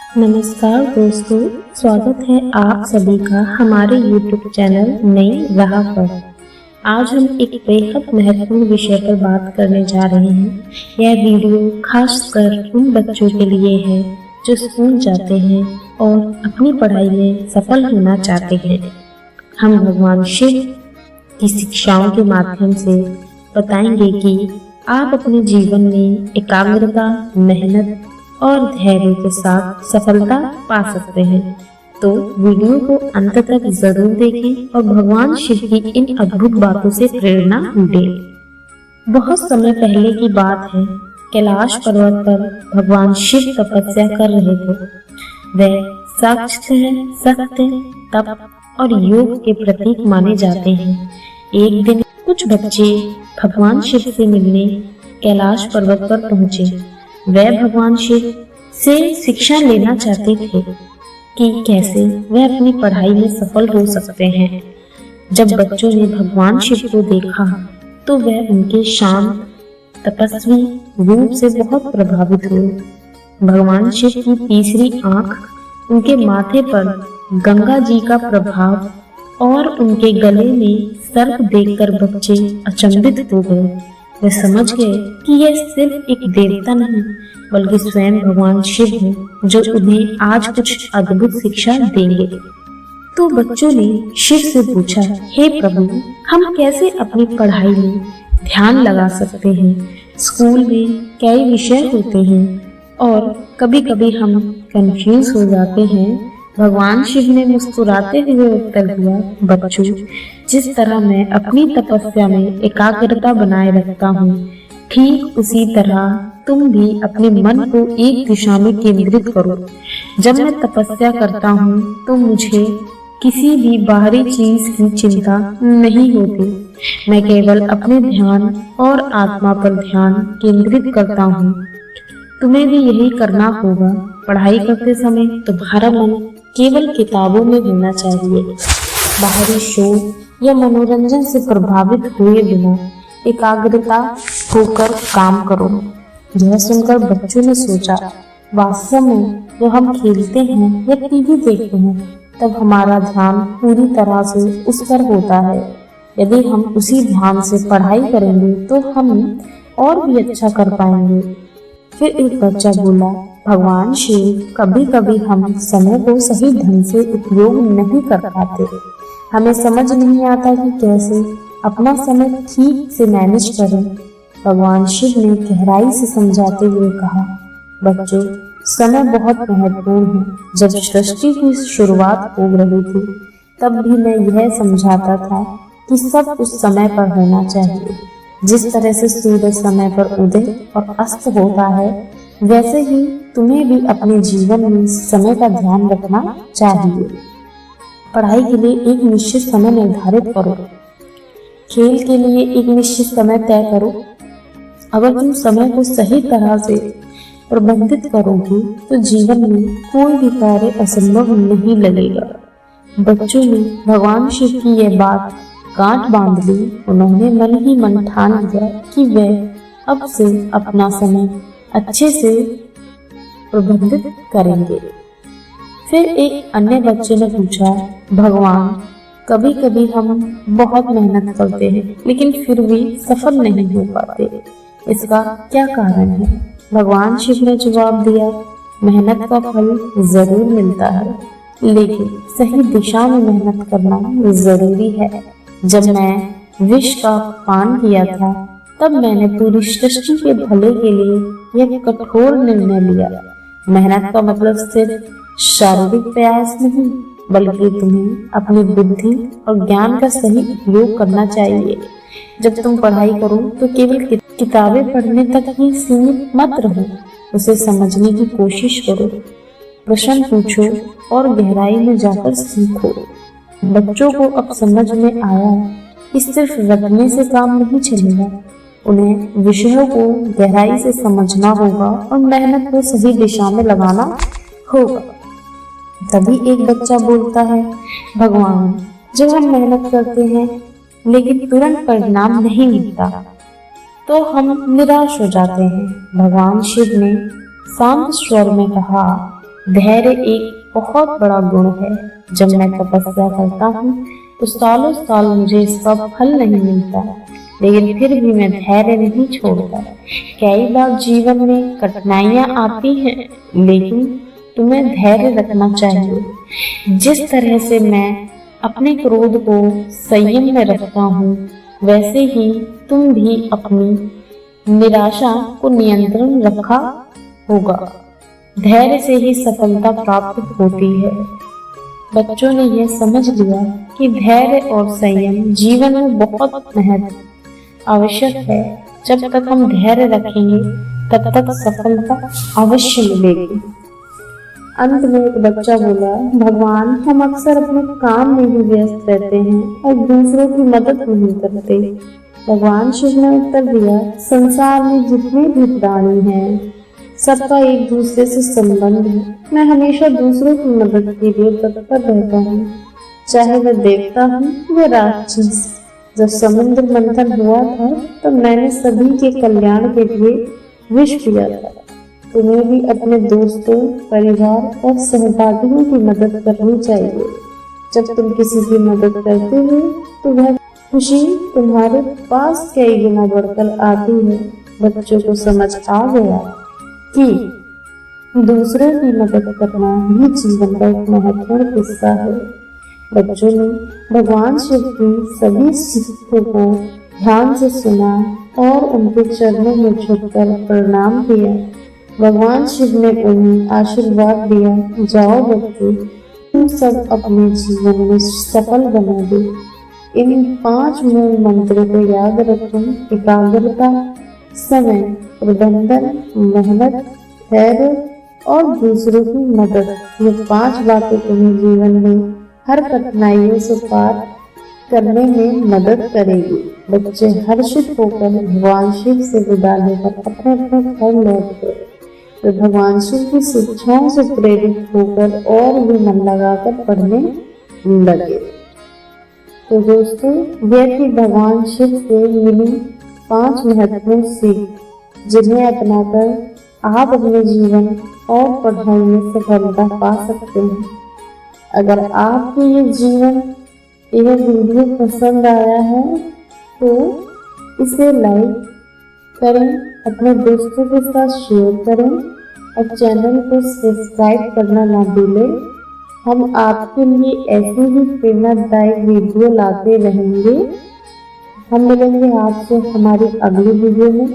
नमस्कार दोस्तों, स्वागत है आप सभी का हमारे YouTube चैनल नई राह पर। आज हम एक बेहद महत्वपूर्ण विषय पर बात करने जा रहे हैं। यह वीडियो खासकर उन बच्चों के लिए है जो स्कूल जाते हैं और अपनी पढ़ाई में सफल होना चाहते हैं। हम भगवान शिव की शिक्षाओं के माध्यम से बताएंगे कि आप अपने जीवन में एकाग्रता, मेहनत और धैर्य के साथ सफलता पा सकते हैं। तो वीडियो को अंत तक जरूर देखें और भगवान शिव की इन अद्भुत बातों से प्रेरणा लें। बहुत समय पहले की बात है, कैलाश पर्वत पर भगवान शिव तपस्या कर रहे थे। वे सत्य, तप और योग के प्रतीक माने जाते हैं। एक दिन कुछ बच्चे भगवान शिव से मिलने कैलाश पर्वत पर पहुंचे। वे भगवान शिव से शिक्षा लेना चाहते थे कि कैसे वे अपनी पढ़ाई में सफल हो सकते हैं। जब बच्चों ने भगवान शिव को देखा तो वे उनके शांत, तपस्वी रूप से बहुत प्रभावित हुए। भगवान शिव की तीसरी आंख, उनके माथे पर गंगा जी का प्रभाव और उनके गले में सर्प देखकर बच्चे अचंभित हो गए। वे समझ गए कि यह सिर्फ एक देवता नहीं बल्कि स्वयं भगवान शिव हैं जो उन्हें आज कुछ अद्भुत शिक्षा देंगे। तो बच्चों ने शिव से पूछा, हे प्रभु, हम कैसे अपनी पढ़ाई में ध्यान लगा सकते हैं? स्कूल में कई विषय होते हैं और कभी-कभी हम कंफ्यूज हो जाते हैं। भगवान शिव ने मुस्कुराते हुए उत्तर दिया, बच्चों, जिस तरह मैं अपनी तपस्या में एकाग्रता बनाए रखता हूँ, ठीक उसी तरह तुम भी अपने मन को एक दिशा में केंद्रित करो। जब मैं तपस्या करता हूँ तो मुझे किसी भी बाहरी चीज की चिंता नहीं होती। मैं केवल अपने ध्यान और आत्मा पर ध्यान केंद्रित करता हूँ। तुम्हें भी यही करना होगा। पढ़ाई करते समय तुम्हारा मन केवल किताबों में होना चाहिए। बाहरी शोर या मनोरंजन से प्रभावित हुए बिना एकाग्रता होकर काम करो। यह सुनकर बच्चों ने सोचा, वास्तव में जब हम खेलते हैं या टीवी देखते हैं तब हमारा ध्यान पूरी तरह से उस पर होता है। यदि हम उसी ध्यान से पढ़ाई करेंगे तो हम और भी अच्छा कर पाएंगे। फिर एक बच्चा बोला, भगवान शिव, कभी कभी हम समय को सही ढंग से उपयोग नहीं कर पाते। हमें समझ नहीं आता कि कैसे अपना समय ठीक से मैनेज करें। भगवान शिव ने गहराई से समझाते हुए कहा, बच्चों, समय बहुत महत्वपूर्ण है। जब सृष्टि की शुरुआत हो रही थी तब भी मैं यह समझाता था कि सब उस समय पर होना चाहिए। जिस तरह से सूरज समय पर उदय और अस्त होता है, वैसे ही तुम्हें भी अपने जीवन में समय का ध्यान रखना चाहिए। पढ़ाई के लिए एक निश्चित समय निर्धारित करो। खेल के लिए एक निश्चित समय तय करो। अगर तुम समय को सही तरह से प्रबंधित करोगे तो जीवन में कोई भी कार्य असंभव नहीं लगेगा। बच्चों ने भगवान शिव की यह बात गांठ बांध ली। उन्होंने मन ही मन ठान लिया कि वे अब से अपना समय अच्छे से प्रबंधित करेंगे। फिर एक अन्य बच्चे ने पूछा, भगवान, कभी कभी हम बहुत मेहनत करते हैं लेकिन फिर भी सफल नहीं हो पाते, इसका क्या कारण है? भगवान शिव ने जवाब दिया, मेहनत का फल जरूर मिलता है लेकिन सही दिशा में मेहनत करना जरूरी है। जब मैं विष का पान किया था तब मैंने पूरी सृष्टि के भले के लिए यह कठोर निर्णय लिया। मेहनत का मतलब सिर्फ शारीरिक प्रयास नहीं बल्कि तुम्हें अपनी बुद्धि और ज्ञान का सही उपयोग करना चाहिए। जब तुम पढ़ाई करो तो केवल किताबें पढ़ने तक ही सीमित मत रहो, उसे समझने की कोशिश करो, प्रश्न पूछो और गहराई में जाकर सीखो। बच्चों को अब समझ में आया कि सिर्फ रटने से काम नहीं चलेगा। उन्हें विषयों को गहराई से समझना होगा और मेहनत को सही दिशा में लगाना होगा। तभी एक बच्चा बोलता है, भगवान, जब हम मेहनत करते हैं लेकिन तुरंत परिणाम नहीं मिलता तो हम निराश हो जाते हैं। भगवान शिव ने शांत स्वर में कहा, धैर्य एक बहुत बड़ा गुण है। जब मैं तपस्या करता हूँ तो सालों साल मुझे इसका फल नहीं मिलता, लेकिन फिर भी मैं धैर्य नहीं छोड़ता। कई बार जीवन में कठिनाइयां आती हैं, लेकिन तुम्हें धैर्य रखना चाहिए। जिस तरह से मैं अपने क्रोध को संयम में रखता हूँ, वैसे ही तुम भी अपनी निराशा को नियंत्रण रखा होगा। धैर्य से ही सफलता प्राप्त होती है। बच्चों ने यह समझ लिया कि धैर्य और संयम जीवन में बहुत आवश्यक है। जब तक हम धैर्य रखेंगे, तब तक सफलता अवश्य मिलेगी। अंत में एक बच्चा बोला, भगवान, हम अक्सर अपने काम में ही व्यस्त रहते हैं और दूसरों की मदद नहीं करते। भगवान शिव ने उत्तर दिया, संसार में जितने भी प्राणी हैं, सबका एक दूसरे से संबंध है। मैं हमेशा दूसरों की मदद के लिए तत्पर रहता हूँ, चाहे वह देवता हो या राक्षस। जब समुद्र मंथन हुआ था, तब मैंने सभी के कल्याण के लिए विष पिया था। तुम्हें भी अपने दोस्तों, परिवार और सहपाठियों की मदद करनी चाहिए। जब तुम किसी की मदद करते हो तो वह खुशी तुम्हारे पास कई गुना बढ़कर आती है। बच्चों को समझ आ गया कि दूसरों की मदद करना ही जीवन का एक महत्वपूर्ण हिस्सा है। बच्चों ने भगवान शिव की सभी शिक्षकों को ध्यान से सुना और उनके चरणों में झुककर प्रणाम किया। भगवान शिव ने उन्हें आशीर्वाद दिया, जाओ बच्चों, तुम सब अपने जीवन में सफल बनोगे। इन 5 मूल मंत्रों को याद रखो, एकाग्रता, समय, प्रबंधन, मेहनत, धैर्य और दूसरों की मदद। ये 5 बातें तुम्हें जीवन में हर कठिनाइयों से पार करने में मदद करेगी। बच्चे हर्षित होकर भगवान शिव से विदा लेकर अपने अपने घर लौट गए। तो भगवान शिव की शिक्षाओं से प्रेरित होकर और भी मन लगाकर पढ़ने लगे। तो दोस्तों, यह थी भगवान शिव से मिली 5 महत्वपूर्ण सीख, जिन्हें अपनाकर आप अपने जीवन और पढ़ाई में सफलता पा सकते हैं। अगर आपको यह वीडियो पसंद आया है तो इसे लाइक करें, अपने दोस्तों के साथ शेयर करें और चैनल को सब्सक्राइब करना ना भूलें। हम आपके लिए ऐसे ही प्रेरणादायक वीडियो लाते रहेंगे। हम मिलेंगे आपसे हमारी अगली वीडियो में।